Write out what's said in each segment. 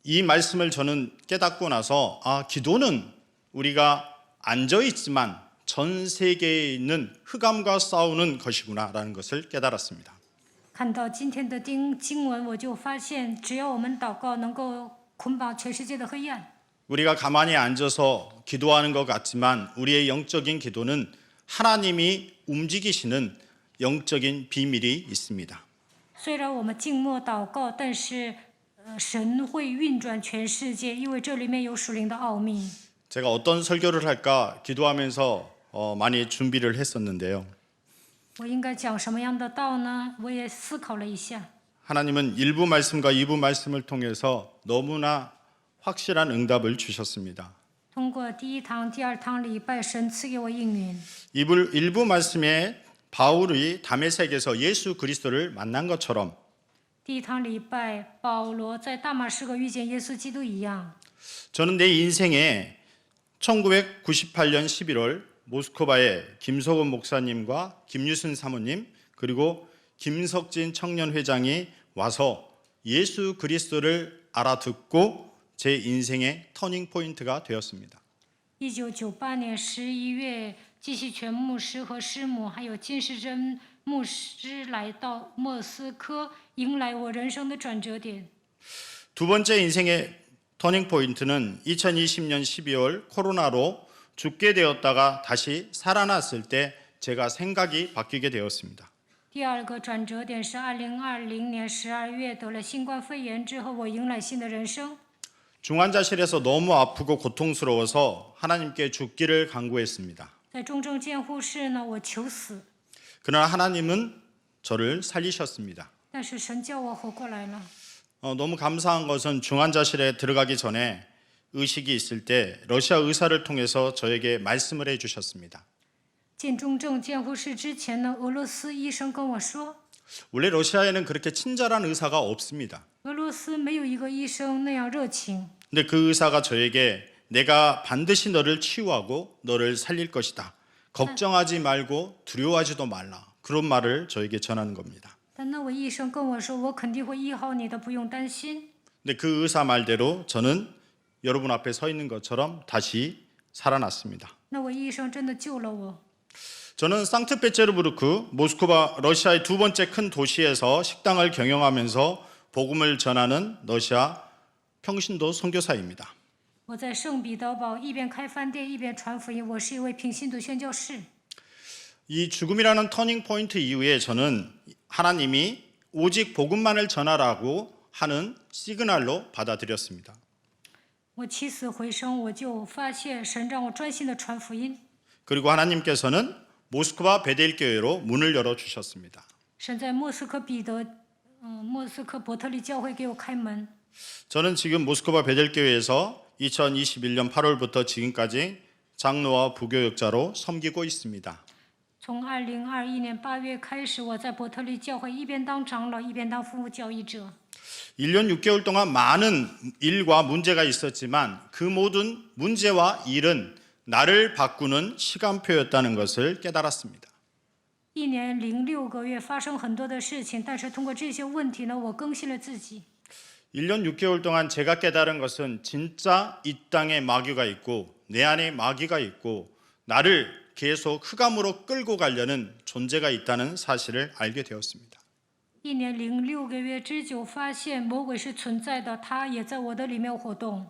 이 말씀을 저는 깨닫고 나서 기도는 우리가 앉아있지만 전 세계에 있는 흑암과 싸우는 것이구나라는 것을 깨달았습니다. 看到今天的经文，我就发现，只要我们祷告，能够捆绑全世界的黑暗。 우리가 가만히 앉아서 기도하는 것 같지만 우리의 영적인 기도는 하나님이 움직이시는 영적인 비밀이 있습니다. 虽然我们静默祷告，但是神会运转全世界，因为这里面有属灵的奥秘。 제가 어떤 설교를 할까 기도하면서 많이 준비를 했었는데요. 我应该讲什么样的道呢？我也思考了一下。 하나님은 1부 말씀과 2부 말씀을 통해서 너무나 확실한 응답을 주셨습니다. 通过第一堂、第二堂礼拜，神赐给我应允。 1부 말씀에 바울이 다메섹에서 예수 그리스도를 만난 것처럼 第一堂礼拜，保罗在大马士革遇见耶稣基督一样。 저는 내 인생에 1998년 11월 모스크바에 김석원 목사님과 김유순 사모님 그리고 김석진 청년회장이 와서 예수 그리스도를 알아듣고 제 인생의 터닝 포인트가 되었습니다. 1998年11月，季锡全牧师和师母还有金世珍牧师来到莫斯科，迎来我人生的转折点。 두 번째 인생의 터닝 포인트는 2020년 12월 코로나로 죽게 되었다가 다시 살아났을 때 제가 생각이 바뀌게 되었습니다. 第二个转折点是2020年12月得了新冠肺炎之后，我迎来新的人生。 중환자실에서 너무 아프고 고통스러워서 하나님께 죽기를 간구했습니다. 在重症监护室呢，我求死， 그러나 하나님은 저를 살리셨습니다. 但是神叫我活过来了。 너무 감사한 것은 중환자실에 들어가기 전에 의식이 있을 때 러시아 의사를 통해서 저에게 말씀을 해주셨습니다. 进重症监护室之前呢，俄罗斯医生跟我说， 원래 러시아에는 그렇게 친절한 의사가 없습니다. 俄罗斯没有一个医生那样热情。 근데 그 의사가 저에게 내가 반드시 너를 치유하고 너를 살릴 것이다. 걱정하지 말고 두려워하지도 말라. 그런 말을 저에게 전하는 겁니다. 但那位医生跟我说，我肯定会医好你的，不用担心。 근데 그 의사 말대로 저는 여러분 앞에 서 있는 것처럼 다시 살아났습니다. 那位医生真的救了我。 저는 상트페테르부르크, 모스크바, 러시아의 두 번째 큰 도시에서 식당을 경영하면서 복음을 전하는 러시아 평신도 선교사입니다. 我在圣彼得堡一边开饭店一边传福音，我是一位平信徒宣教士。 이 죽음이라는 터닝 포인트 이후에 저는 하나님이 오직 복음만을 전하라고 하는 시그널로 받아들였습니다. 我起死回生，我就发现神让我专心的传福音。 그리고 하나님께서는 모스크바 베델 교회로 문을 열어 주셨습니다. 神在莫斯科伯特利教会给我开门。 저는 지금 모스크바 베델 교회에서 2021년 8월부터 지금까지 장로와 부교역자로 섬기고 있습니다. 从2021年8月开始，我在伯特利教会一边当长老，一边当服务教义者。 1년 6개월 동안 많은 일과 문제가 있었지만 그 모든 문제와 일은 나를 바꾸는 시간표였다는 것을 깨달았습니다. 1年06个月发生很多的事情，但是通过这些问题呢，我更新了自己。 1년 6개월 동안 제가 깨달은 것은 진짜 이 땅에 마귀가 있고 내 안에 마귀가 있고 나를 계속 흑암으로 끌고 가려는 존재가 있다는 사실을 알게 되었습니다. 1年06个月之久，发现魔鬼是存在的，他也在我的里面活动。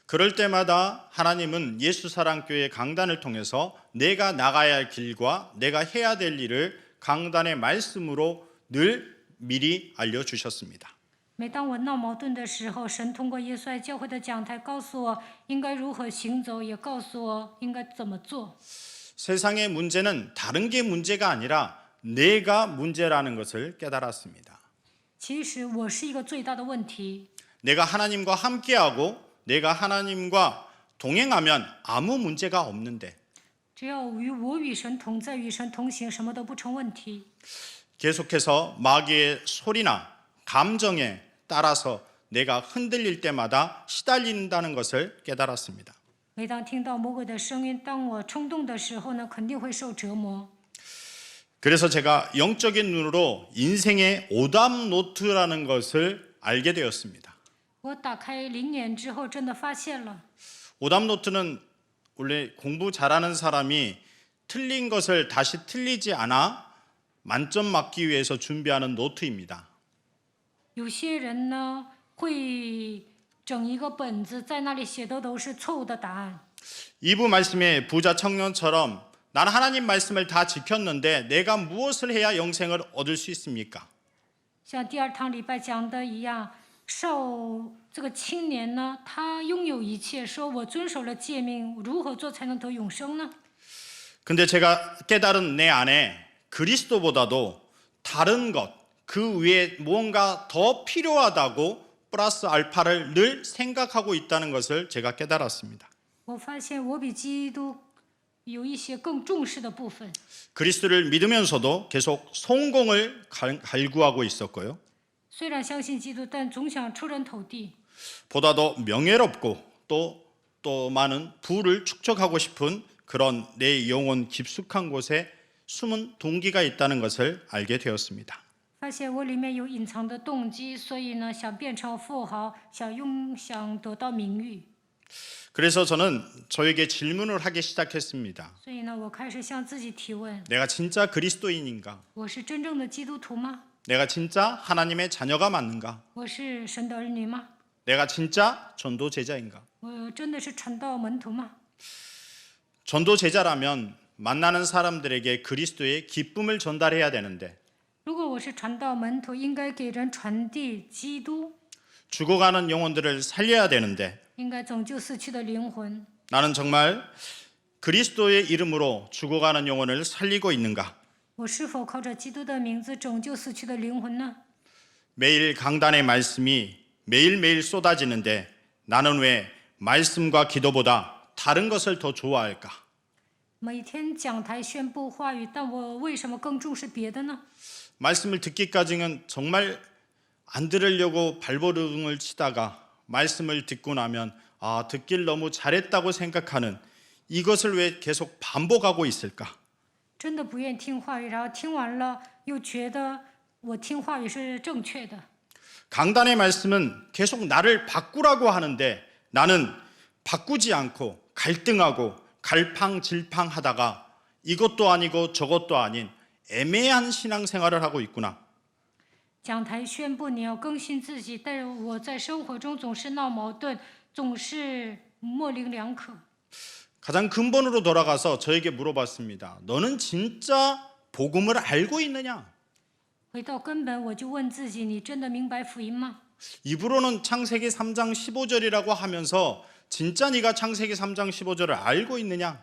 그럴 때마다 하나님은 예수사랑교회 강단을 통해서 내가 나가야 할 길과 내가 해야 될 일을 강단의 말씀으로 늘 미리 알려주셨습니다. 每当我闹矛盾的时候，神通过耶稣爱教会的讲台告诉我应该如何行走，也告诉我应该怎么做。 세상의 문제는 다른 게 문제가 아니라 내가 문제라는 것을 깨달았습니다. 其实我是一个最大的问题。 내가 하나님과 함께하고 내가 하나님과 동행하면 아무 문제가 없는데 只要我与神同在，与神同行，什么都不成问题。 계속해서 마귀의 소리나 감정에 따라서 내가 흔들릴 때마다 시달린다는 것을 깨달았습니다. 每当听到魔鬼的声音，当我冲动的时候呢，肯定会受折磨。 그래서 제가 영적인 눈으로 인생의 오답 노트라는 것을 알게 되었습니다. 我打开灵眼之后，真的发现了， 오답노트는 원래 공부 잘하는 사람이 틀린 것을 다시 틀리지 않아 만점 맞기 위해서 준비하는 노트입니다. 有些人呢会整一个本子，在那里写的都是错误的答案。 2부 말씀의 부자 청년처럼 나는 하나님 말씀을 다 지켰는데 내가 무엇을 해야 영생을 얻을 수 있습니까? 像第二堂礼拜讲的一样，这个青年呢，他拥有一切，说我遵守了诫命，如何做才能得永生呢？ 근데 제가 깨달은 내 안에 그리스도보다도 다른 것, 그 위에 무언가 더 필요하다고 플러스 알파를 늘 생각하고 있다는 것을 제가 깨달았습니다. 我发现我比基督有一些更重视的部分。 그리스도를 믿으면서도 계속 성공을 갈구하고 있었고요. 虽然相信基督，但总想出人头地。 보다 더 명예롭고 또 많은 부를 축적하고 싶은 그런 내 영혼 깊숙한 곳에 숨은 동기가 있다는 것을 알게 되었습니다. 发现我里面有隐藏的动机，所以呢，想变成富豪，想得到名誉。 그래서 저는 저에게 질문을 하기 시작했습니다. 所以呢，我开始向自己提问： 내가 진짜 그리스도인인가? 我是真正的基督徒吗？ 내가 진짜 하나님의 자녀가 맞는가? 我是神的儿女吗？ 내가 진짜 전도 제자인가? 我真的是传道门徒吗？ 전도 제자라면 만나는 사람들에게 그리스도의 기쁨을 전달해야 되는데 如果我是传道门徒，应该给人传递基督， 죽어가는 영혼들을 살려야 되는데 应该拯救死去的灵魂。 나는 정말 그리스도의 이름으로 죽어가는 영혼을 살리고 있는가? 我是否靠着基督的名字拯救死去的灵魂呢？ 매일 강단의 말씀이 매일매일 쏟아지는데 나는 왜 말씀과 기도보다 다른 것을 더 좋아할까? 每天讲台宣布话语，但我为什么更重视别的呢？ 말씀을 듣기까지는 정말 안 들으려고 발버둥을 치다가 말씀을 듣고 나면 듣길 너무 잘했다고 생각하는 이것을 왜 계속 반복하고 있을까? 真的不愿听话语，然后听完了又觉得我听话语是正确的。 강단의 말씀은 계속 나를 바꾸라고 하는데 나는 바꾸지 않고 갈등하고 갈팡질팡하다가 이것도 아니고 저것도 아닌 애매한 신앙생활을 하고 있구나. 讲台宣布你要更新自己，但是我在生活中总是闹矛盾，总是模棱两可。 가장 근본으로 돌아가서 저에게 물어봤습니다. 너는 진짜 복음을 알고 있느냐? 回到根本，我就问自己：你真的明白福音吗？ 입으로는 창세기 3장 15절이라고 하면서 진짜 네가 창세기 3장 15절을 알고 있느냐?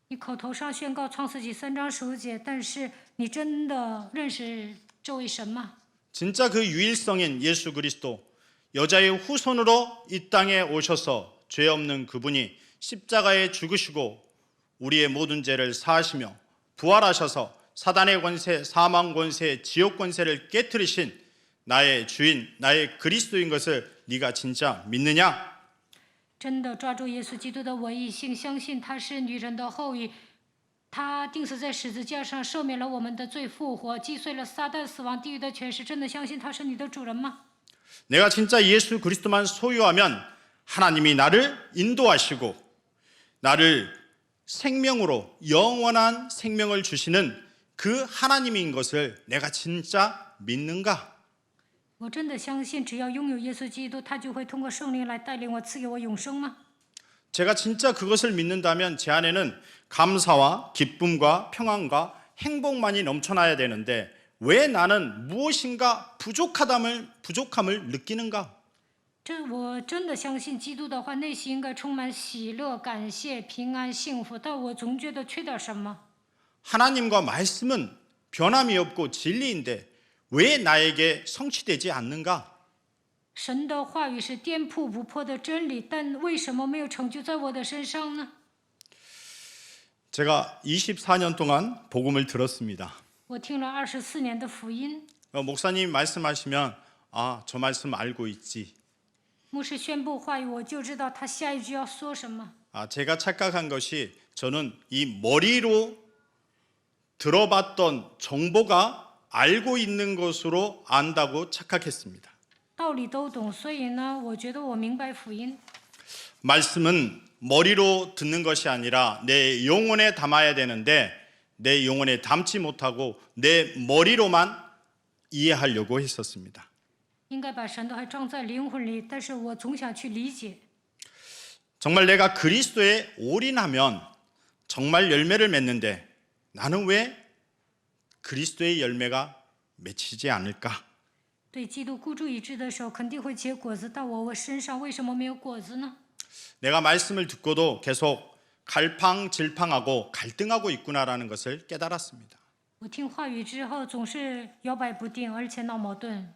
你口头上宣告创世纪3章15节，但是你真的认识这位神吗？ 진짜 그 유일성인 예수 그리스도 여자의 후손으로 이 땅에 오셔서 죄 없는 그분이 십자가에 죽으시고 우리의 모든 죄를 사하시며 부활하셔서 사단의 권세, 사망 권세, 지옥 권세를 깨뜨리신 나의 주인, 나의 그리스도인 것을 네가 진짜 믿느냐? 真的抓住耶稣基督的唯一性，相信他是女人的后裔，他钉死在十字架上，赦免了我们的罪，复活，击碎了撒旦死亡地狱的权势。真的相信他是你的主人吗？ 내가 진짜 예수 그리스도만 소유하면 하나님이 나를 인도하시고 나를 생명으로 영원한 생명을 주시는 그 하나님인 것을 내가 진짜 믿는가? 我真的相信，只要拥有耶稣基督，他就会通过圣灵来带领我，赐给我永生吗？ 제가 진짜 그것을 믿는다면 제 안에는 감사와 기쁨과 평안과 행복만이 넘쳐나야 되는데 왜 나는 무엇인가 부족함을 느끼는가? 我真的相信基督的话，内心应该充满喜乐、感谢、平安、幸福，但我总觉得缺点什么。 하나님과 말씀은 변함이 없고 진리인데 왜 나에게 성취되지 않는가? 神的话语是颠扑不破的真理，但为什么没有成就在我的身上呢？ 제가 24년 동안 복음을 들었습니다. 我听了24年的福音， 목사님 말씀하시면 저 말씀 알고 있지. 牧师宣布话语，我就知道他下一句要说什么。 제가 착각한 것이 저는 이 머리로 들어봤던 정보가 알고 있는 것으로 안다고 착각했습니다. 道理都懂，所以呢，我觉得我明白福音。 말씀은 머리로 듣는 것이 아니라 내 영혼에 담아야 되는데 내 영혼에 담지 못하고 내 머리로만 이해하려고 했었습니다. 应该把神的话装在灵魂里，但是我总想去理解。 정말 내가 그리스도에 올인하면 정말 열매를 맺는데 나는 왜 그리스도의 열매가 맺히지 않을까? 对基督孤注一掷的时候，肯定会结果子，但我身上为什么没有果子呢？ 내가 말씀을 듣고도 계속 갈팡질팡하고 갈등하고 있구나라는 것을 깨달았습니다. 我听话语之后总是摇摆不定，而且闹矛盾。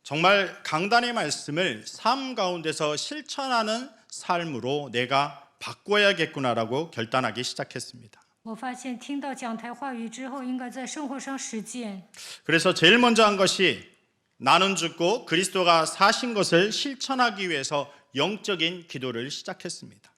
정말 강단의 말씀을 삶 가운데서 실천하는 삶으로 내가 바꿔야겠구나라고 결단하기 시작했습니다. 我发现听到讲台话语之后，应该在生活上实践。 그래서 제일 먼저 한 것이 나는 죽고 그리스도가 사신 것을 실천하기 위해서 영적인 기도를 시작했습니다.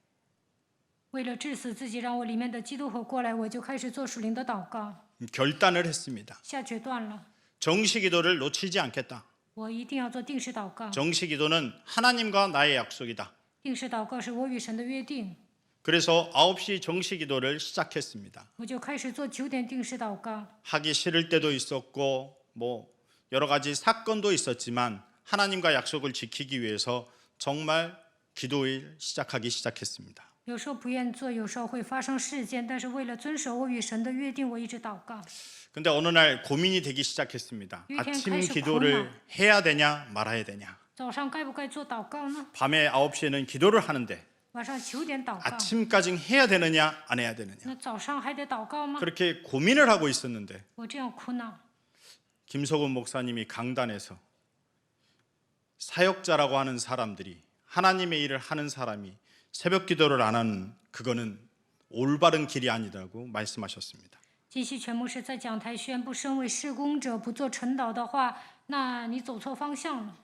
为了致死自己，让我里面的基督活过来，我就开始做属灵的祷告， 결단을 했습니다. 下决断了， 정시 기도를 놓치지 않겠다. 我一定要做定时祷告。 정시 기도는 하나님과 나의 약속이다. 定时祷告是我与神的约定， 그래서 9시 정시 기도를 시작했습니다. 我就开始做9点定时祷告。 하기 싫을 때도 있었고 뭐 여러 가지 사건도 있었지만 하나님과 약속을 지키기 위해서 정말 기도를 시작하기 시작했습니다. 有时候不愿做，有时候会发生事件，但是为了遵守我与神的约定，我一直祷告。 근데 어느 날 고민이 되기 시작했습니다. 이렇게 아침开始 기도를 해야 되냐 말아야 되냐. 早上该不该做祷告呢？ 밤에 9시에는 기도를 하는데 晚上9点祷告， 아침까지 해야 되느냐 안 해야 되느냐. 那早上还得祷告吗？ 그렇게 고민을 하고 있었는데 我这样苦恼。 김석훈 목사님이 강단에서 사역자라고 하는 사람들이 하나님의 일을 하는 사람이 새벽 기도를 안 하는 그거는 올바른 길이 아니라고 말씀하셨습니다. 金希全牧师在讲台宣布，身为事工者不做晨祷的话，那你走错方向了。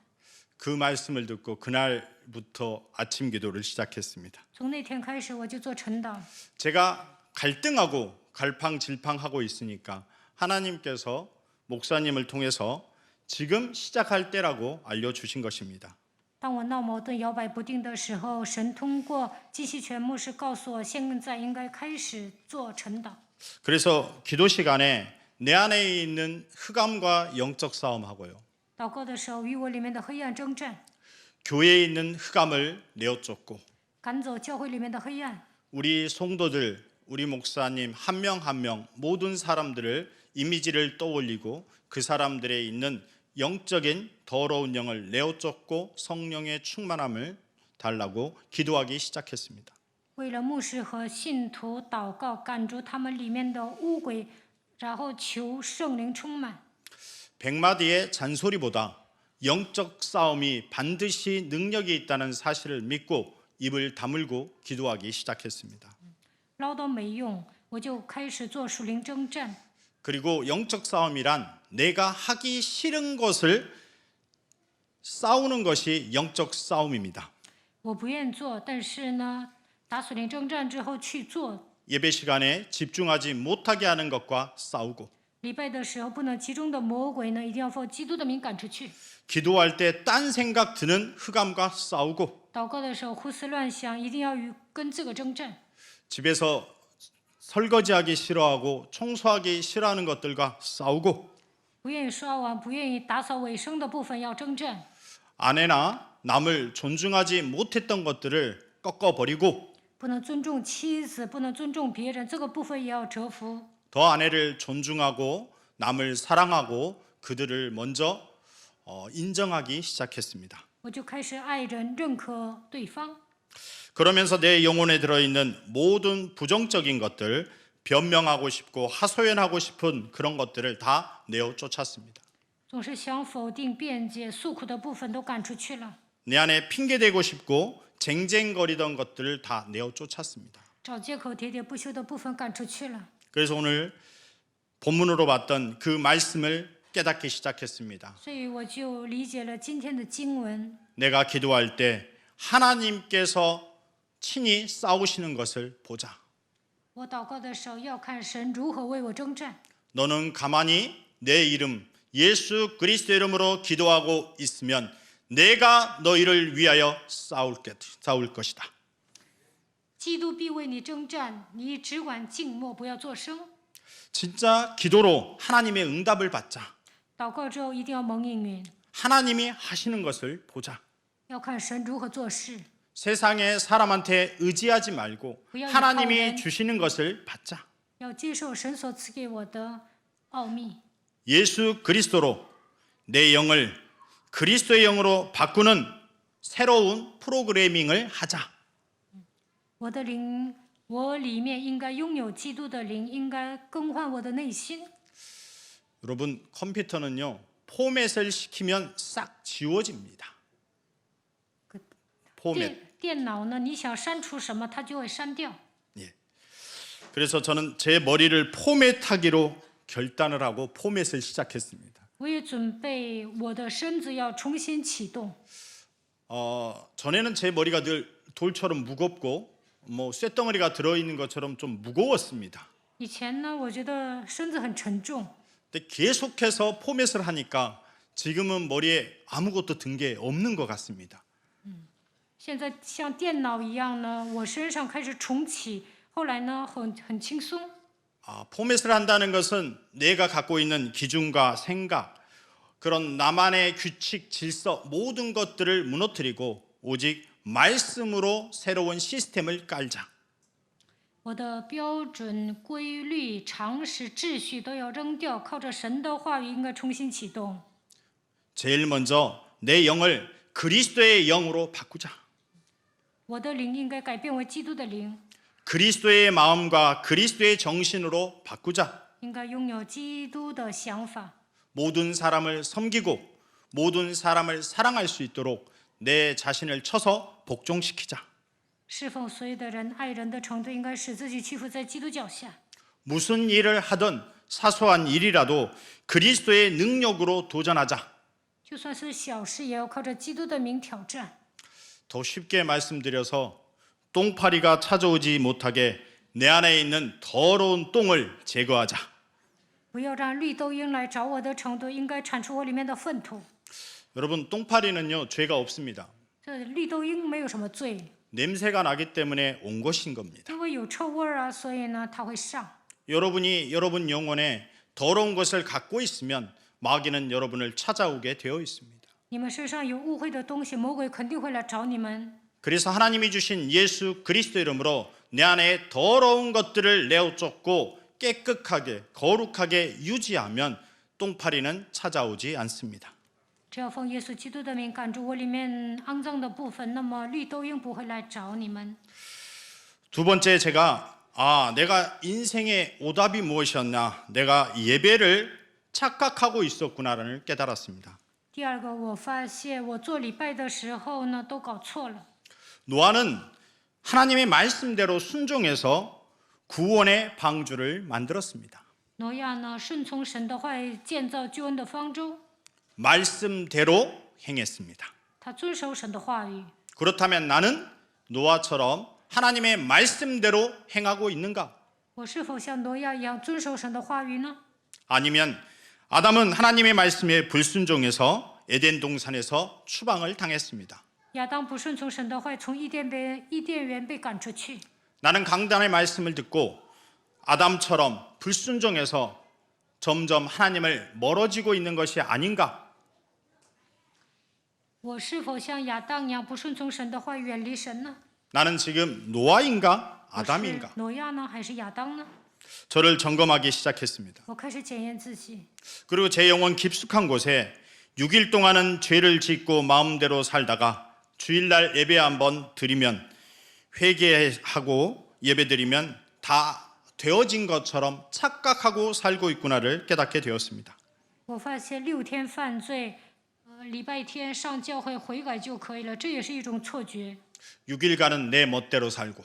그 말씀을 듣고 그날부터 아침 기도를 시작했습니다. 从那天开始，我就做晨祷。 제가 갈등하고 갈팡질팡하고 있으니까 하나님께서 목사님을 통해서 지금 시작할 때라고 알려주신 것입니다. 当我闹矛盾、摇摆不定的时候，神通过金希全牧师告诉我，现在应该开始做晨祷。 그래서 기도 시간에 내 안에 있는 흑암과 영적 싸움하고요. 祷告的时候，与我里面的黑暗征战， 교회에 있는 흑암을 내어쫓고 赶走教会里面的黑暗。 우리 성도들, 우리 목사님 한 명 한 명 모든 사람들을 이미지를 떠올리고 그 사람들에 있는 영적인 더러운 영을 내어쫓고 성령의 충만함을 달라고 기도하기 시작했습니다. 为了牧师和信徒祷告，赶逐他们里面的污鬼，然后求圣灵充满。 백마디의 잔소리보다 영적 싸움이 반드시 능력이 있다는 사실을 믿고 입을 다물고 기도하기 시작했습니다. 唠叨没用，我就开始做属灵征战。 그리고 영적 싸움이란 내가 하기 싫은 것을 싸우는 것이 영적 싸움입니다. 我不愿做，但是呢，打属灵征战之后去做。 예배 시간에 집중하지 못하게 하는 것과 싸우고 礼拜的时候不能集中的魔鬼呢，一定要放基督的名赶出去。 기도할 때 딴 생각 드는 흑암과 싸우고 祷告的时候胡思乱想，一定要跟这个征战。 집에서 설거지하기 싫어하고 청소하기 싫어하는 것들과 싸우고 不愿意刷碗、不愿意打扫卫生的部分要征战。 아내나 남을 존중하지 못했던 것들을 꺾어버리고 不能尊重妻子，不能尊重别人，这个部分也要折服。 더 아내를 존중하고 남을 사랑하고 그들을 먼저 인정하기 시작했습니다. 我就开始爱人、认可对方。 그러면서 내 영혼에 들어있는 모든 부정적인 것들, 변명하고 싶고 하소연하고 싶은 그런 것들을 다 내어 쫓았습니다. 总是想否定、辩解、诉苦的部分都赶出去了， 내 안에 핑계대고 싶고 쟁쟁거리던 것들을 다 내어 쫓았습니다. 找借口、喋喋不休的部分赶出去了。 그래서 오늘 본문으로 봤던 그 말씀을 깨닫기 시작했습니다. 所以我就理解了今天的经文。 내가 기도할 때 하나님께서 친히 싸우시는 것을 보자. 我祷告的时候要看神如何为我征战。 너는 가만히 내 이름 예수 그리스도 이름으로 기도하고 있으면 내가 너희를 위하여 싸울 것이다. 基督必为你征战，你只管静默，不要作声。 진짜 기도로 하나님의 응답을 받자. 祷告之后一定要蒙应允， 하나님이 하시는 것을 보자. 要看神如何做事， 세상의 사람한테 의지하지 말고 하나님이 주시는 것을 받자. 要接受神所赐给我的奥秘。 예수 그리스도로 내 영을 그리스도의 영으로 바꾸는 새로운 프로그래밍을 하자. 我的灵，我里面应该拥有基督的灵，应该更换我的内心。 여러분 컴퓨터는요 포맷을 시키면 싹 지워집니다. 포맷. 电脑呢，你想删除什么，它就会删掉。 예. 그래서 저는 제 머리를 포맷하기로 결단을 하고 포맷을 시작했습니다. 我也准备我的身子要重新启动。 전에는 제 머리가 늘 돌처럼 무겁고 뭐 쇳덩어리가 들어있는 것처럼 좀 무거웠습니다. 以前呢，我觉得身子很沉重， 근데 계속해서 포맷을 하니까 지금은 머리에 아무것도 든 게 없는 것 같습니다. 现在像电脑一样呢，我身上开始重启，后来呢，很轻松。 포맷을 한다는 것은 내가 갖고 있는 기준과 생각, 그런 나만의 규칙, 질서 모든 것들을 무너뜨리고 오직 말씀으로 새로운 시스템을 깔자. 我的标准、规律、常识、秩序都要扔掉，靠着神的话语应该重新启动。 제일 먼저 내 영을 그리스도의 영으로 바꾸자. 我的灵应该改变为基督的灵， 그리스도의 마음과 그리스도의 정신으로 바꾸자. 应该拥有基督的想法。 모든 사람을 섬기고 모든 사람을 사랑할 수 있도록 내 자신을 쳐서 복종시키자. 侍奉所有的人，爱人的程度应该使自己屈服在基督脚下。 무슨 일을 하든 사소한 일이라도 그리스도의 능력으로 도전하자. 就算是小事，也要靠着基督的名挑战。 더 쉽게 말씀드려서 똥파리가 찾아오지 못하게 내 안에 있는 더러운 똥을 제거하자. 不要让绿豆鹰来找我的程度，应该铲除我里面的粪土。 여러분 똥파리는요 죄가 없습니다. 这绿豆鹰没有什么罪， 냄새가 나기 때문에 온 것인 겁니다. 因为有臭味儿啊，所以呢，它会上。 여러분이 여러분 영혼에 더러운 것을 갖고 있으면 마귀는 여러분을 찾아오게 되어 있습니다. 你们身上有污秽的东西，魔鬼肯定会来找你们。 그래서 하나님이 주신 예수 그리스도 이름으로 내 안에 더러운 것들을 내어쫓고 깨끗하게 거룩하게 유지하면 똥파리는 찾아오지 않습니다. 只要奉耶稣基督的名赶住我里面肮脏的部分，那么绿豆鹰不会来找你们。 두 번째 제가 내가 인생의 오답이 무엇이었나 내가 예배를 착각하고 있었구나를 깨달았습니다. 第二个，我发现我做礼拜的时候呢，都搞错了。 노아는 하나님의 말씀대로 순종해서 구원의 방주를 만들었습니다. 挪亚呢，顺从神的话语建造救恩的方舟， 말씀대로 행했습니다. 他遵守神的话语。 그렇다면 나는 노아처럼 하나님의 말씀대로 행하고 있는가? 我是否像挪亚一样遵守神的话语呢？ 아니면 아담은 하나님의 말씀에 불순종해서 에덴 동산에서 추방을 당했습니다. 亚当不顺从神的话，从伊甸园被赶出去。 나는 강단의 말씀을 듣고 아담처럼 불순종해서 점점 하나님을 멀어지고 있는 것이 아닌가? 我是否像亚当一样不顺从神的话，远离神呢？ 나는 지금 노아인가 我是 아담인가? 挪亚呢，还是亚当呢？ 저를 점검하기 시작했습니다. 我开始检验自己。 그리고 제 영혼 깊숙한 곳에 6일 동안은 죄를 짓고 마음대로 살다가 주일날 예배 한번 드리면 회개하고 예배드리면 다 되어진 것처럼 착각하고 살고 있구나를 깨닫게 되었습니다. 我发现6天犯罪，礼拜天上教会悔改就可以了，这也是一种错觉。 6일간은 내 멋대로 살고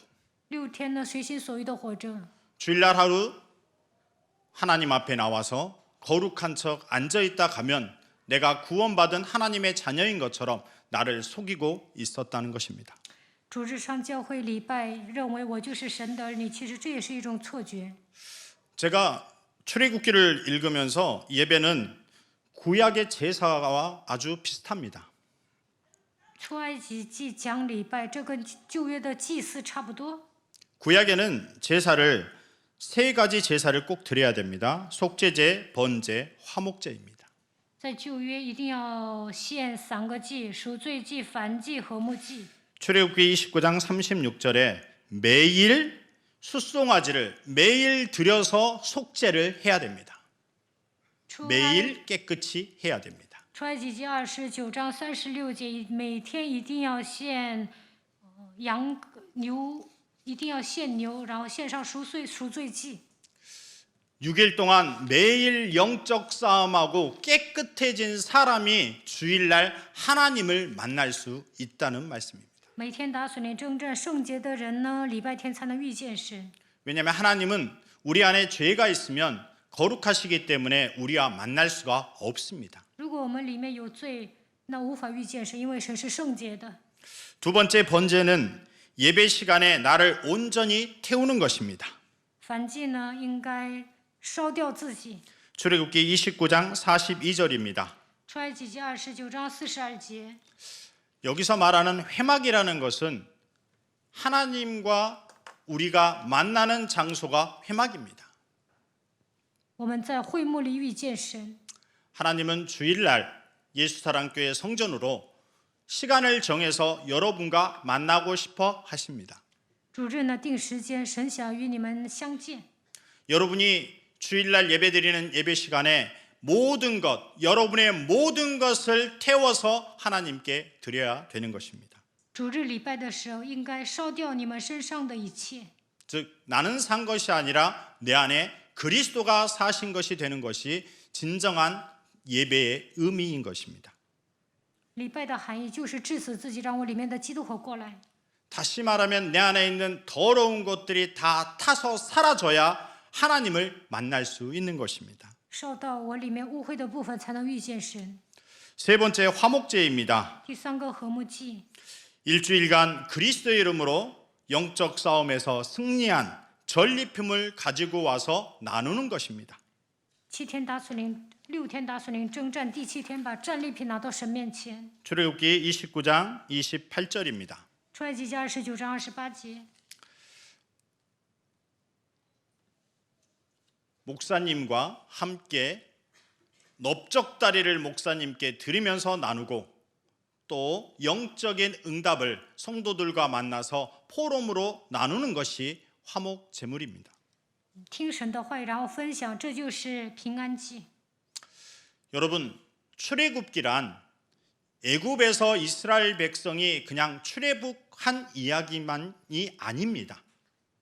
6天呢，随心所欲的活着。 주일날 하루 하나님 앞에 나와서 거룩한 척 앉아있다 가면 내가 구원받은 하나님의 자녀인 것처럼 나를 속이고 있었다는 것입니다. 主日上教会礼拜，认为我就是神的儿女，其实这也是一种错觉。 제가 출애굽기를 읽으면서 예배는 구약의 제사와 아주 비슷합니다. 出埃及记讲礼拜，这跟旧约的祭祀差不多。 구약에는 제사를 세 가지 제사를 꼭 드려야 됩니다. 속죄제, 번제, 화목제입니다. 在旧约一定要献3个祭：赎罪祭、燔祭和睦祭。 출애굽기 29장 36절에 매일 숫송아지를 매일 들여서 속죄를 해야 됩니다. 出埃 매일 깨끗이 해야 됩니다. 出埃及记29章36节，每天一定要献羊牛，一定要献牛，然后献上赎罪祭。 6일 동안 매일 영적 싸움하고 깨끗해진 사람이 주일날 하나님을 만날 수 있다는 말씀입니다. 每天打属灵征战圣洁的人呢，礼拜天才能遇见神。 왜냐하면 하나님은 우리 안에 죄가 있으면 거룩하시기 때문에 우리와 만날 수가 없습니다. 如果我们里面有罪，那无法遇见神，因为神是圣洁的。 두 번째 번제는 예배 시간에 나를 온전히 태우는 것입니다. 燔祭呢，应该烧掉自己。 출애굽기 29장 42절입니다. 出埃及记29章42节， 여기서 말하는 회막이라는 것은 하나님과 우리가 만나는 장소가 회막입니다. 我们在会幕里遇见神。 하나님은 주일날 예수사랑교회 성전으로 시간을 정해서 여러분과 만나고 싶어 하십니다. 主日呢，定时间，神想与你们相见。 여러분이 주일날 예배드리는 예배 시간에 모든 것, 여러분의 모든 것을 태워서 하나님께 드려야 되는 것입니다. 主日礼拜的时候，应该烧掉你们身上的一切。 즉 나는 산 것이 아니라 내 안에 그리스도가 사신 것이 되는 것이 진정한 예배의 의미인 것입니다. 礼拜的含义就是致死自己，让我里面的基督活过来。 다시 말하면 내 안에 있는 더러운 것들이 다 타서 사라져야 하나님을 만날 수 있는 것입니다. 烧到我里面污秽的部分，才能遇见神。 세 번째 화목제입니다. 第3个和睦祭， 일주일간 그리스도의 이름으로 영적 싸움에서 승리한 전리품을 가지고 와서 나누는 것입니다. 7天打属灵，6天打属灵征战，第7天把战利品拿到神面前。 출애굽기 29장 28절입니다. 出埃及记29章28节， 목사님과 함께 넓적다리를 목사님께 드리면서 나누고 또 영적인 응답을 성도들과 만나서 포럼으로 나누는 것이 화목 제물입니다. 听神的话语，然后分享，这就是平安祭。 여러분, 출애굽기란 애굽에서 이스라엘 백성이 그냥 출애굽한 이야기만이 아닙니다.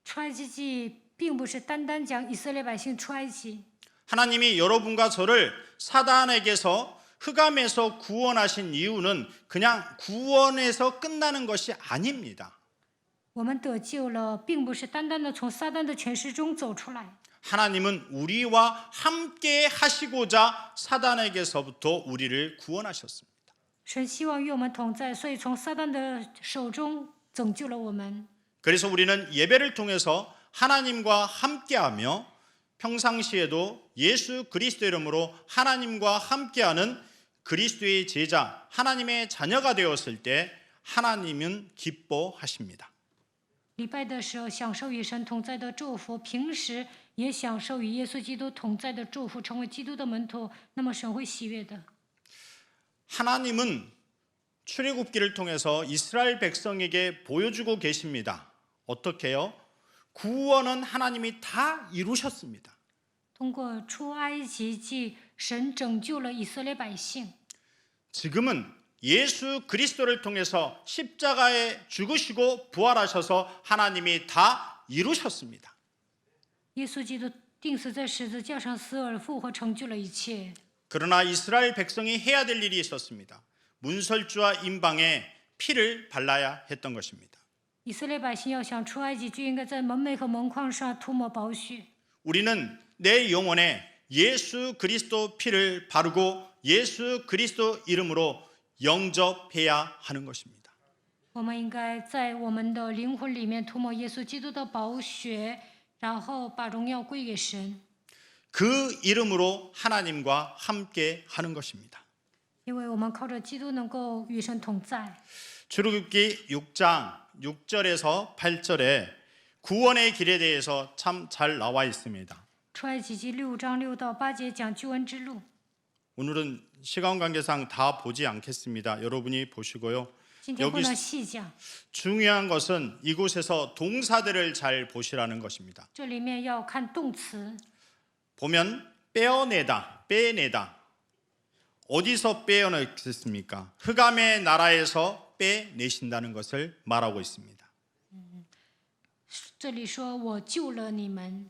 出埃及记并不是单单讲以色列百姓出埃及， 하나님이 여러분과 저를 사단에게서 흑암에서 구원하신 이유는 그냥 구원에서 끝나는 것이 아닙니다. 我们得救了，并不是单单的从撒旦的权势中走出来。 하나님은 우리와 함께 하시고자 사단에게서부터 우리를 구원하셨습니다. 神希望与我们同在，所以从撒旦的手中拯救了我们。 그래서 우리는 예배를 통해서 하나님과 함께하며 평상시에도 예수 그리스도 이름으로 하나님과 함께하는 그리스도의 제자, 하나님의 자녀가 되었을 때 하나님은 기뻐하십니다. 礼拜的时候享受与神同在的祝福，平时也享受与耶稣基督同在的祝福，成为基督的门徒，那么神会喜悦的。 하나님은 출애굽기를 통해서 이스라엘 백성에게 보여주고 계십니다. 어떻게요? 구원은 하나님이 다 이루셨습니다. 通过出埃及记，神拯救了以色列百姓。 지금은 예수 그리스도를 통해서 십자가에 죽으시고 부활하셔서 하나님이 다 이루셨습니다. 耶稣基督钉死在十字架上，死而复活，成就了一切。 그러나 이스라엘 백성이 해야 될 일이 있었습니다. 문설주와 임방에 피를 발라야 했던 것입니다. 以色列百姓要想出埃及，就应该在门楣和门框上涂抹宝血。 우리는 내 영혼에 예수 그리스도 피를 바르고 예수 그리스도 이름으로 영접해야 하는 것입니다. 我们应该在我们的灵魂里面涂抹耶稣基督的宝血，然后把荣耀归给神。그 이름으로 하나님과 함께 하는 것입니다. 因为我们靠着基督能够与神同在。 출애굽기 6장 6절에서 8절에 구원의 길에 대해서 참 잘 나와 있습니다. 出埃及记6章6到8节讲救恩之路。 오늘은 시간 관계상 다 보지 않겠습니다. 여러분이 보시고요. 今天不能细讲， 중요한 것은 이곳에서 동사들을 잘 보시라는 것입니다. 这里面要看动词， 보면 빼어내다, 빼내다. 어디서 빼어냈습니까? 흑암의 나라에서 빼내신다는 것을 말하고 있습니다. 这里说我救了你们，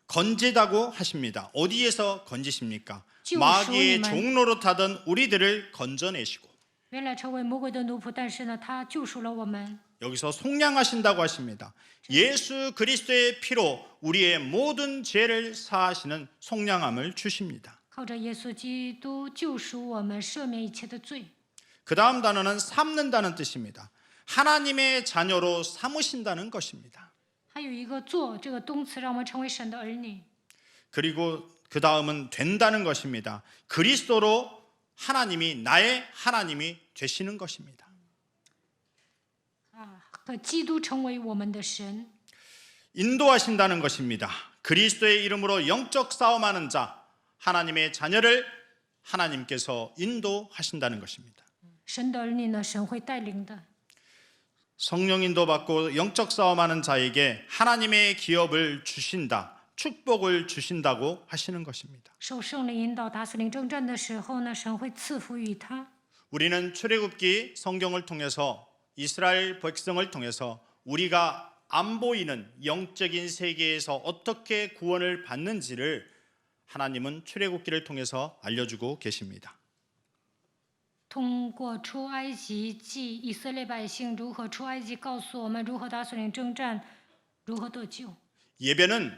건지다고 하십니다. 어디에서 건지십니까? 지옥 마귀의 소리만. 종로로 타던 우리들을 건져내시고 原来成为魔鬼的奴仆，但是呢，他救赎了我们。 여기서 속량하신다고 하십니다. 예수 그리스도의 피로 우리의 모든 죄를 사하시는 속량함을 주십니다. 靠着耶稣基督救赎我们，赦免一切的罪。 그 다음 단어는 삼는다는 뜻입니다. 하나님의 자녀로 삼으신다는 것입니다. 还有一个做这个动词，让我们成为神的儿女。 그리고 그 다음은 된다는 것입니다. 그리스도로 하나님이 나의 하나님이 되시는 것입니다. 和基督成为我们的神， 인도하신다는 것입니다. 그리스도의 이름으로 영적 싸움하는 자, 하나님의 자녀를 하나님께서 인도하신다는 것입니다. 神的儿女呢，神会带领的。 성령 인도받고 영적 싸움하는 자에게 하나님의 기업을 주신다, 축복을 주신다고 하시는 것입니다. 受圣灵引导打死灵征战的时候呢，神会赐福于他。 우리는 출애굽기 성경을 통해서 이스라엘 백성을 통해서 우리가 안 보이는 영적인 세계에서 어떻게 구원을 받는지를 하나님은 출애굽기를 통해서 알려주고 계십니다. 通过出埃及记，以色列百姓如何出埃及，告诉我们如何打死灵征战，如何得救。 예배는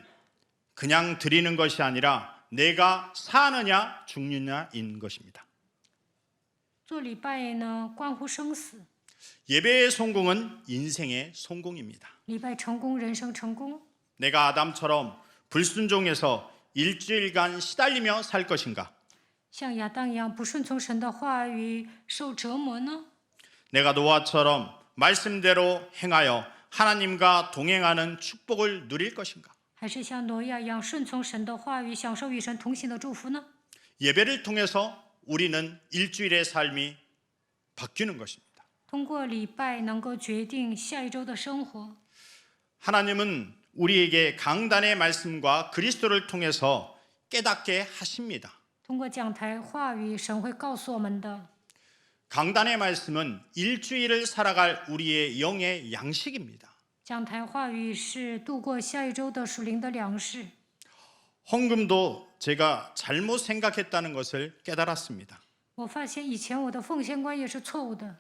그냥 드리는 것이 아니라 내가 사느냐 죽느냐인 것입니다. 做礼拜呢，关乎生死； 예배의 성공은 인생의 성공입니다. 礼拜成功，人生成功。 내가 아담처럼 불순종해서 일주일간 시달리며 살 것인가? 像亚当一样不顺从神的话语，受折磨呢？ 내가 노아처럼 말씀대로 행하여 하나님과 동행하는 축복을 누릴 것인가? 还是像挪亚一样顺从神的话语，享受与神同行的祝福呢？ 예배를 통해서 우리는 일주일의 삶이 바뀌는 것입니다. 通过礼拜能够决定下一周的生活。 하나님은 우리에게 강단의 말씀과 그리스도를 통해서 깨닫게 하십니다. 通过讲台话语，神会告诉我们的。 강단의 말씀은 일주일을 살아갈 우리의 영의 양식입니다. 讲台话语是度过下一周的属灵的粮食。 헌금도 제가 잘못 생각했다는 것을 깨달았습니다. 我发现以前我的奉献观也是错误的。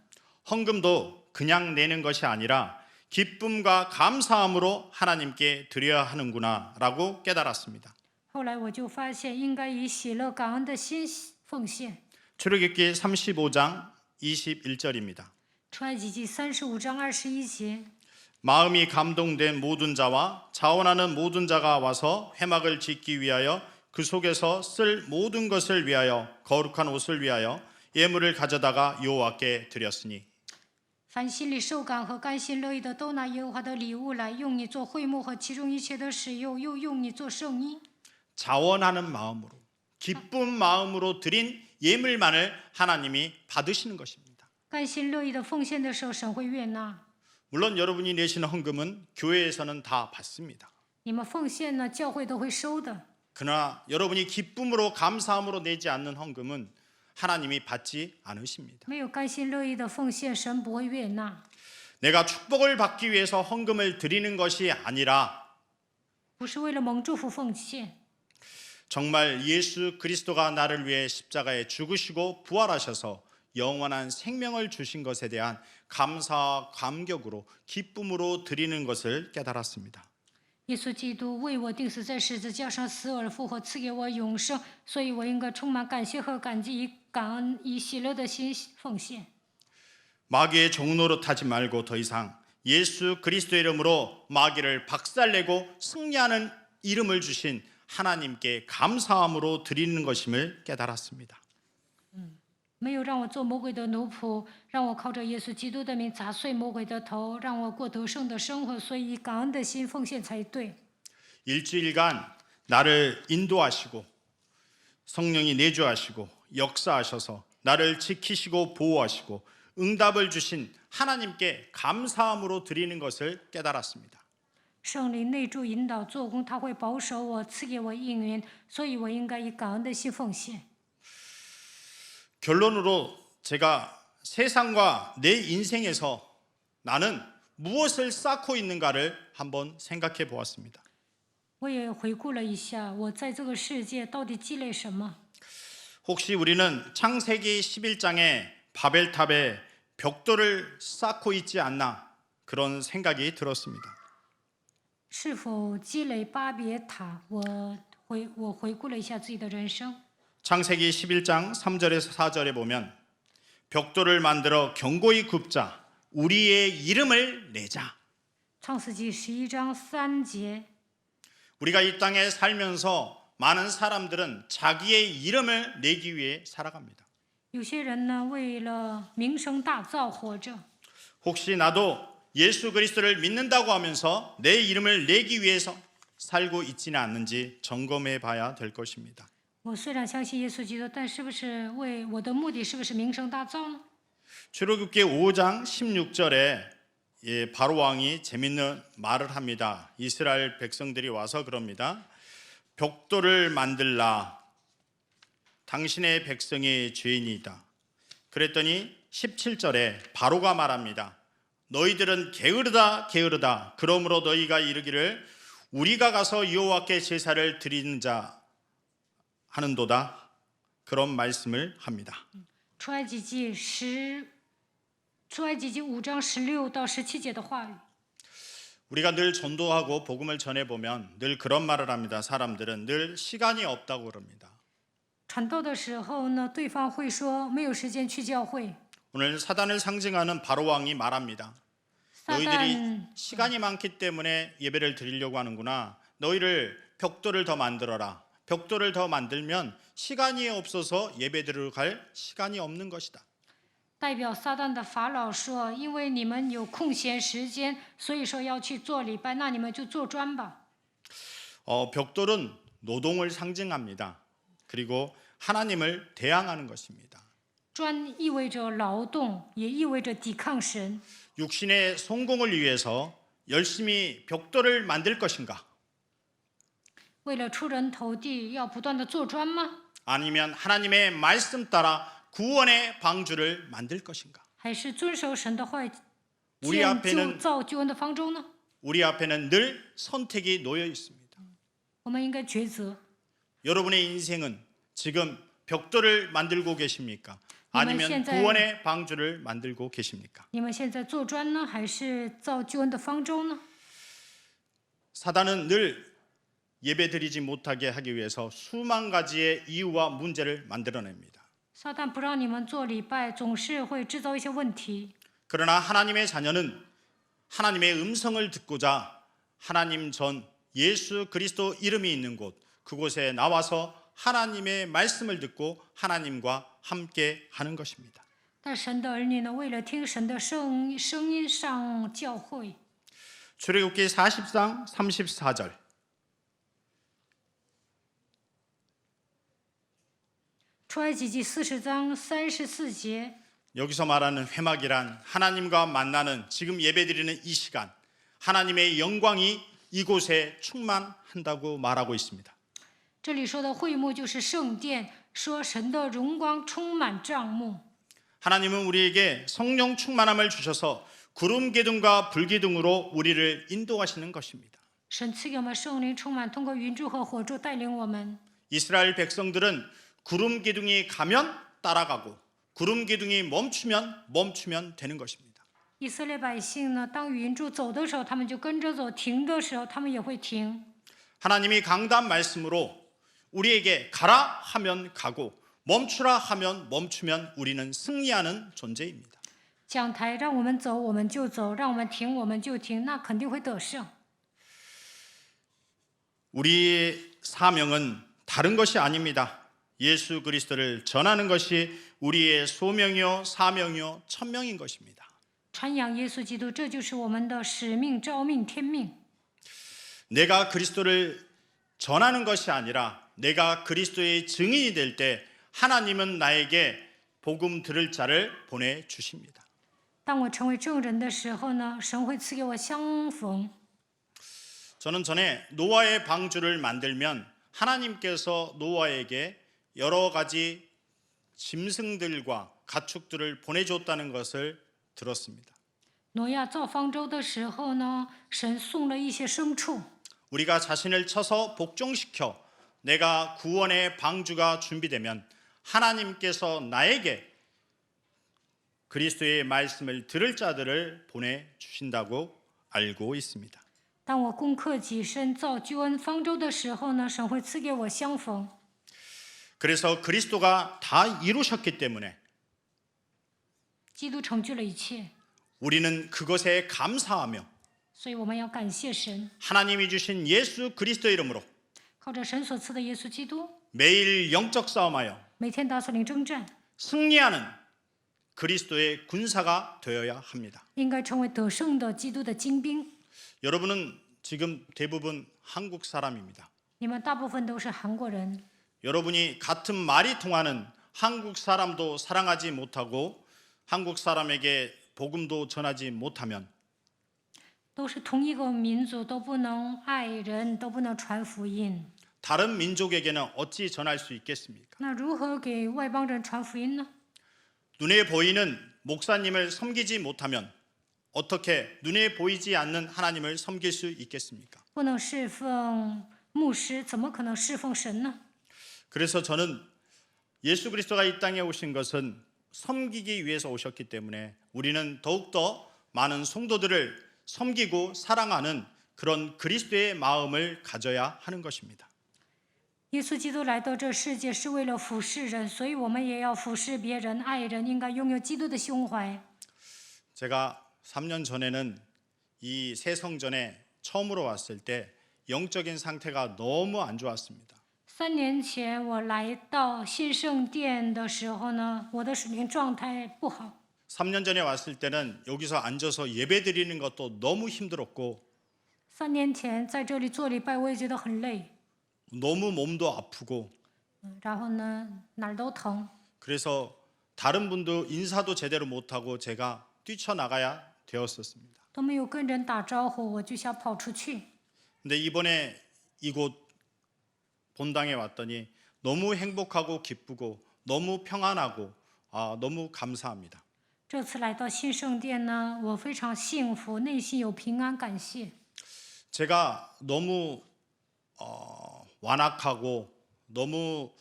헌금도 그냥 내는 것이 아니라 기쁨과 감사함으로 하나님께 드려야 하는구나라고 깨달았습니다. 后来我就发现，应该以喜乐感恩的心奉献。 출애굽기 35장 21절입니다. 出埃及记35章21节， 마음이 감동된 모든 자와 자원하는 모든 자가 와서 회막을 짓기 위하여 그 속에서 쓸 모든 것을 위하여 거룩한 옷을 위하여 예물을 가져다가 여호와께 드렸으니 凡心里受感和甘心乐意的，都拿耶和华的礼物来，用你做会幕和其中一切的使用，又用你做圣衣。 자원하는 마음으로 기쁜 마음으로 드린 예물만을 하나님이 받으시는 것입니다. 甘心乐意的奉献的时候，神会悦纳。 물론 여러분이 내시는 헌금은 교회에서는 다 받습니다. 你们奉献呢，教会都会收的。 그러나 여러분이 기쁨으로 감사함으로 내지 않는 헌금은 하나님이 받지 않으십니다. 没有甘心乐意的奉献，神不会悦纳。 내가 축복을 받기 위해서 헌금을 드리는 것이 아니라 不是为了蒙祝福奉献， 정말 예수 그리스도가 나를 위해 십자가에 죽으시고 부활하셔서 영원한 생명을 주신 것에 대한 감사와 감격으로 기쁨으로 드리는 것을 깨달았습니다. 耶稣基督为我钉死在十字架上，死而复活，赐给我永生，所以我应该充满感谢和感激，以感恩、以喜乐的心奉献。 마귀의 종로로 타지 말고 더 이상 예수 그리스도 이름으로 마귀를 박살내고 승리하는 이름을 주신 하나님께 감사함으로 드리는 것임을 깨달았습니다. 没有让我做魔鬼的奴仆，让我靠着耶稣基督的名砸碎魔鬼的头，让我过得胜的生活，所以以感恩的心奉献才对。 일주일간 나를 인도하시고 성령이 내주하시고 역사하셔서 나를 지키시고 보호하시고 응답을 주신 하나님께 감사함으로 드리는 것을 깨달았습니다. 圣灵内助引导做工，他会保守我，赐给我应允，所以我应该以感恩的心奉献。 결론으로 제가 세상과 내 인생에서 나는 무엇을 쌓고 있는가를 한번 생각해 보았습니다. 我也回顾了一下，我在这个世界到底积累什么？ 혹시 우리는 창세기 11장에 바벨탑에 벽돌을 쌓고 있지 않나 그런 생각이 들었습니다. 是否积累巴别塔？我回顾了一下自己的人生。 창세기 11장 3절에서 4절에 보면 벽돌을 만들어 견고히 굽자 우리의 이름을 내자. 创世纪11章3节， 우리가 이 땅에 살면서 많은 사람들은 자기의 이름을 내기 위해 살아갑니다. 有些人呢为了名声大噪活着。 혹시 나도 예수 그리스도를 믿는다고 하면서 내 이름을 내기 위해서 살고 있지는 않는지 점검해 봐야 될 것입니다. 我虽然相信耶稣基督，但是不是为我的目的是不是名声大噪呢？ 출애굽기 5장 16절에 바로 왕이 재밌는 말을 합니다. 이스라엘 백성들이 와서 그럽니다. 벽돌을 만들라. 당신의 백성이 죄인이다. 그랬더니 17절에 바로가 말합니다. 너희들은 게으르다 게으르다. 그러므로 너희가 이르기를 우리가 가서 여호와께 제사를 드리는 자 하는도다. 그런 말씀을 합니다. 出埃及记5章16到17节的话语。 우리가 늘 전도하고 복음을 전해 보면 늘 그런 말을 합니다. 사람들은 늘 시간이 없다고 그럽니다. 传道的时候呢，对方会说没有时间去教会。 오늘 사단을 상징하는 바로 왕이 말합니다. 撒 너희들이 旦 시간이 많기 때문에 예배를 드리려고 하는구나. 너희를 벽돌을 더 만들어라. 벽돌을 더 만들면 시간이 없어서 예배 들어갈 시간이 없는 것이다. 代表撒旦的法老说：“因为你们有空闲时间，所以说要去做礼拜，那你们就做砖吧。” 벽돌은 노동을 상징합니다. 그리고 하나님을 대항하는 것입니다. 砖意味着劳动，也意味着抵抗神。 육신의 성공을 위해서 열심히 벽돌을 만들 것인가? 为了出人头地，要不断的做砖吗？ 아니면 하나님의 말씀 따라 구원의 방주를 만들 것인가? 还是遵守神的话， 우리 建 앞에는 造救恩的方舟呢？ 우리 앞에는 늘 선택이 놓여 있습니다. 我们应该抉择。 여러분의 인생은 지금 벽돌을 만들고 계십니까? 아니면 현재- 구원의 방주를 만들고 계십니까? 你们现在做砖呢，还是造救恩的方舟呢？ 사단은 늘 예배드리지 못하게 하기 위해서 수만 가지의 이유와 문제를 만들어냅니다. 撒旦不让你们做礼拜，总是会制造一些问题。 그러나 하나님의 자녀는 하나님의 음성을 듣고자 하나님 전 예수 그리스도 이름이 있는 곳 그곳에 나와서 하나님의 말씀을 듣고 하나님과 함께 하는 것입니다. 但神的儿女呢，为了听神的声音上教会。 출애굽기 40장 34절 出埃及记40章34节， 여기서 말하는 회막이란 하나님과 만나는 지금 예배드리는 이 시간 하나님의 영광이 이곳에 충만한다고 말하고 있습니다. 这里说的会幕就是圣殿，说神的荣光充满帐幕。 하나님은 우리에게 성령 충만함을 주셔서 구름 기둥과 불 기둥으로 우리를 인도하시는 것입니다. 神赐给我们圣灵充满，通过云柱和火柱带领我们。 이스라엘 백성들은 구름 기둥이 가면 따라가고 구름 기둥이 멈추면 되는 것입니다. 以色列百姓呢，当云柱走的时候，他们就跟着走；停的时候，他们也会停。 하나님이 강단 말씀으로 우리에게 가라 하면 가고 멈추라 하면 멈추면 우리는 승리하는 존재입니다. 讲台让我们走，我们就走；让我们停，我们就停，那肯定会得胜。 우리 사명은 다른 것이 아닙니다. 예수 그리스도를 전하는 것이 우리의 소명이요 사명이요 천명인 것입니다. 传扬耶稣基督，这就是我们的使命、召命、天命。 내가 그리스도를 전하는 것이 아니라 내가 그리스도의 증인이 될 때 하나님은 나에게 복음 들을 자를 보내주십니다. 当我成为证人的时候呢，神会赐给我相逢。 저는 전에 노아의 방주를 만들면 하나님께서 노아에게 여러 가지 짐승들과 가축들을 보내줬다는 것을 들었습니다. 挪亚造方舟的时候呢，神送了一些牲畜。 우리가 자신을 쳐서 복종시켜 내가 구원의 방주가 준비되면 하나님께서 나에게 그리스도의 말씀을 들을 자들을 보내주신다고 알고 있습니다. 当我攻克己身造救恩方舟的时候呢，神会赐给我相逢。 그래서 그리스도가 다 이루셨기 때문에 基督成就了一切， 우리는 그것에 감사하며 所以我们要感谢神， 하나님이 주신 예수 그리스도 이름으로 靠着神所赐的耶稣基督， 매일 영적 싸움하여 每天打扫领征战， 승리하는 그리스도의 군사가 되어야 합니다. 应该成为得胜的基督的精兵。 여러분은 지금 대부분 한국 사람입니다. 你们大部分都是韩国人， 여러분이 같은 말이 통하는 한국 사람도 사랑하지 못하고 한국 사람에게 복음도 전하지 못하면 都是同一个民族，都不能爱人，都不能传福音。 다른 민족에게는 어찌 전할 수 있겠습니까? 那如何给外邦人传福音呢？ 눈에 보이는 목사님을 섬기지 못하면 어떻게 눈에 보이지 않는 하나님을 섬길 수 있겠습니까? 不能侍奉牧师，怎么可能侍奉神呢？ 그래서 저는 예수 그리스도가 이 땅에 오신 것은 섬기기 위해서 오셨기 때문에 우리는 더욱더 많은 성도들을 섬기고 사랑하는 그런 그리스도의 마음을 가져야 하는 것입니다. 耶稣基督来到这世界是为了服侍人，所以我们也要服侍别人、爱人，应该拥有基督的胸怀。 제가 3년 전에는 이 새 성전에 처음으로 왔을 때 영적인 상태가 너무 안 좋았습니다. 3年前我来到新圣殿的时候呢，我的属灵状态不好。 3년 전에 왔을 때는 여기서 앉아서 예배 드리는 것도 너무 힘들었고 3年前在这里做礼拜，我也觉得很累， 너무 몸도 아프고 然后呢哪儿都疼。 그래서 다른 분도 인사도 제대로 못하고 제가 뛰쳐나가야 되었었습니다. 都没有跟人打招呼，我就想跑出去。 근데 이번에 이곳 본당에 왔더니 너무 행복하고 기쁘고 너무 평안하고 너무 감사합니다. 这次来到新圣殿呢，我非常幸福，内心有平安，感谢。 제가 너무 완악하고 너무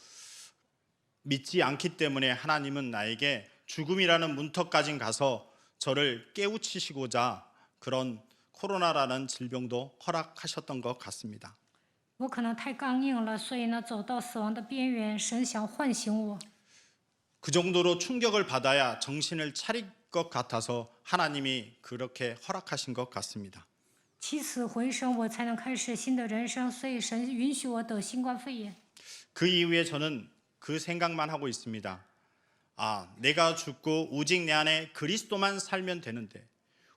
믿지 않기 때문에 하나님은 나에게 죽음이라는 문턱까지 가서 저를 깨우치시고자 그런 코로나라는 질병도 허락하셨던 것 같습니다. 我可能太刚硬了，所以呢走到死亡的边缘，神想唤醒我。 그 정도로 충격을 받아야 정신을 차릴 것 같아서 하나님이 그렇게 허락하신 것 같습니다. 起死回生，我才能开始新的人生，所以神允许我得新冠肺炎。 그 이후에 저는 그 생각만 하고 있습니다. 내가 죽고 오직 내 안에 그리스도만 살면 되는데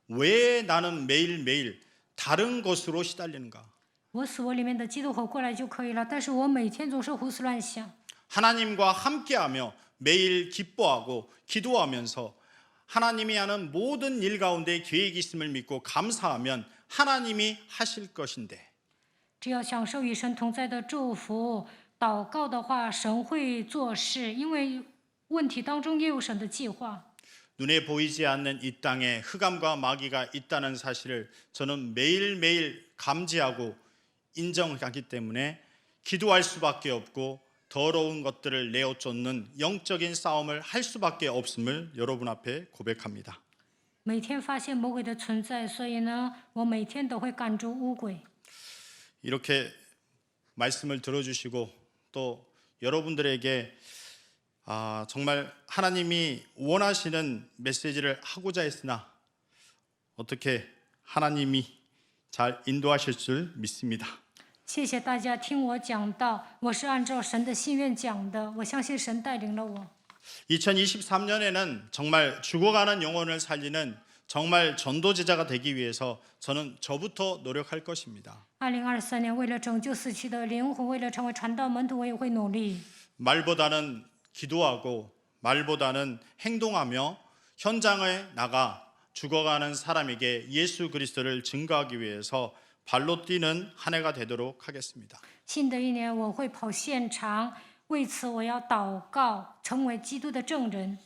왜 나는 매일매일 다른 것으로 시달리는가? 我死我里面的基督活过来就可以了，但是我每天总是胡思乱想。 하나님과 함께하며 매일 기뻐하고 기도하면서 하나님이 하는 모든 일 가운데 계획이 있음을 믿고 감사하면 하나님이 하실 것인데 只要享受与神同在的祝福，祷告的话，神会做事，因为问题当中也有神的计划。 눈에 보이지 않는 이 땅에 흑암과 마귀가 있다는 사실을 저는 매일매일 감지하고 인정하기 때문에 기도할 수밖에 없고 더러운 것들을 내어 쫓는 영적인 싸움을 할 수밖에 없음을 여러분 앞에 고백합니다. 每天发现魔鬼的存在，所以呢，我每天都会赶逐污鬼。 이렇게 말씀을 들어주시고 또 여러분들에게 정말 하나님이 원하시는 메시지를 하고자 했으나 어떻게 하나님이 잘 인도하실 줄 믿습니다. 谢谢大家听我讲道，我是按照神的心愿讲的，我相信神带领了我。 2023년에는 정말 죽어가는 영혼을 살리는 정말 전도제자가 되기 위해서 저는 저부터 노력할 것입니다. 2023年，为了拯救死去的灵魂，为了成为传道门徒，我也会努力。 말보다는 기도하고 말보다는 행동하며 현장에 나가 죽어가는 사람에게 예수 그리스도를 증거하기 위해서 발로 뛰는 한 해가 되도록 하겠습니다. 新的一年，我会跑现场，为此我要祷告，成为基督的证人。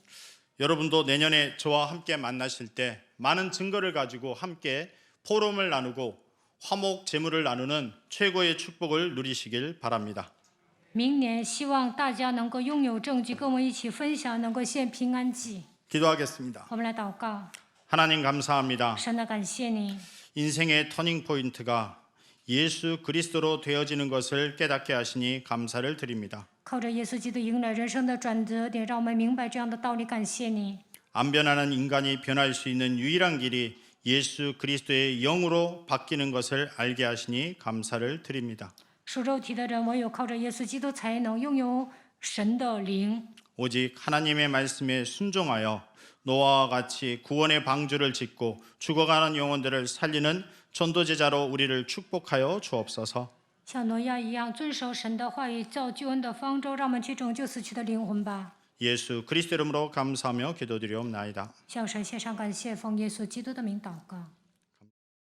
여러분도 내년에 저와 함께 만나실 때 많은 증거를 가지고 함께 포럼을 나누고 화목 제물을 나누는 최고의 축복을 누리시길 바랍니다. 明年希望大家能够拥有证据，跟我一起分享，能够献平安祭。 기도하겠습니다. 我们来祷告， 하나님 감사합니다. 神的感谢你， 인생의 터닝 포인트가 예수 그리스도로 되어지는 것을 깨닫게 하시니 감사를 드립니다. 靠着耶稣基督迎来人生的转折点，让我们明白这样的道理。感谢你， 안 변하는 인간이 변할 수 있는 유일한 길이 예수 그리스도의 영으로 바뀌는 것을 알게 하시니 감사를 드립니다. 属肉体的人唯有靠着耶稣基督才能拥有神的灵。 오직 하나님의 말씀에 순종하여 노아와 같이 구원의 방주를 짓고 죽어가는 영혼들을 살리는 전도제자로 우리를 축복하여 주옵소서. 像挪亚一样遵守神的话语，造救恩的方舟，让我们去拯救死去的灵魂吧。 예수 그리스도 이름으로 감사하며 기도드리옵나이다. 向神献上感谢，奉耶稣基督的名祷告。